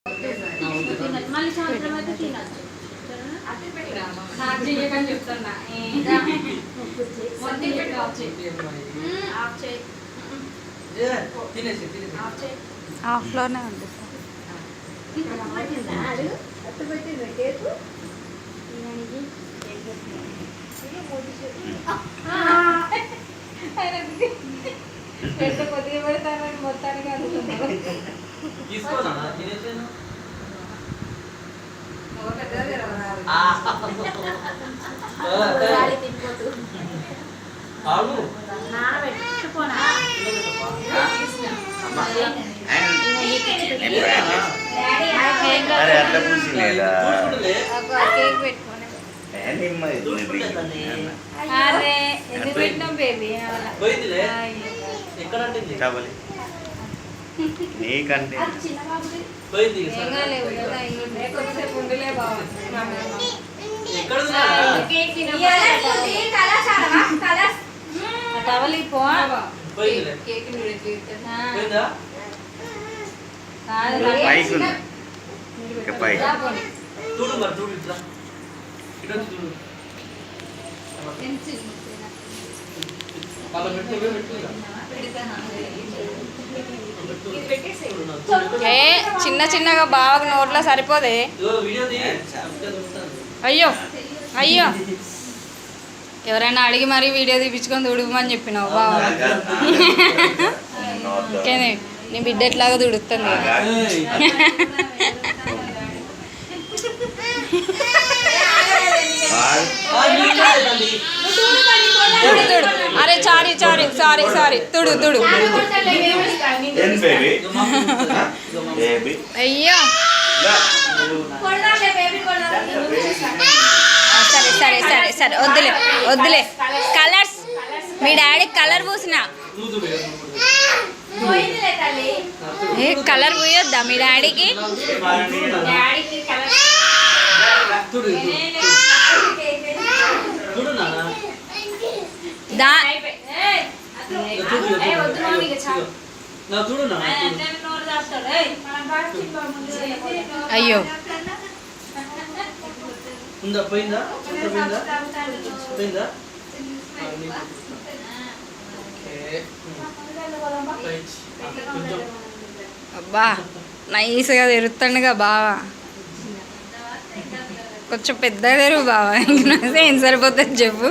మళ్ళీ సాయంత్రం అయితే తినచ్చు నాకు చెయ్యకని చెప్తున్నా ఆఫ్లోనే ఉంది కొద్దిగా పెడతాను మొత్తానికి అందుతున్నారు అరే ఎందుకు పెట్టినాం బేబీ నీకంటే చిన్న చిన్నగా బాగా నోట్లో సరిపోదే అయ్యో అయ్యో ఎవరైనా అడిగి మరీ వీడియో తీపించుకొని తుడుమని చెప్పినావు బావ ఓకేనే నీ బిడ్డ ఎట్లాగా తుడుతుంది తుడు తుడు అరే సారీ సారీ సారీ సారీ తుడు తుడు అయ్యో సరే సరే సరే సరే వద్దులే వద్దులే కలర్స్ మీ డాడీ కలర్ పూసిన ఏ కలర్ పూయొద్దా మీ డాడీకి దా అయ్యో అబ్బా నైస్గా తెరుతుండగా బావా కొంచెం పెద్దగా తెరువు బావా ఇంక ఏం సరిపోతుంది చెప్పు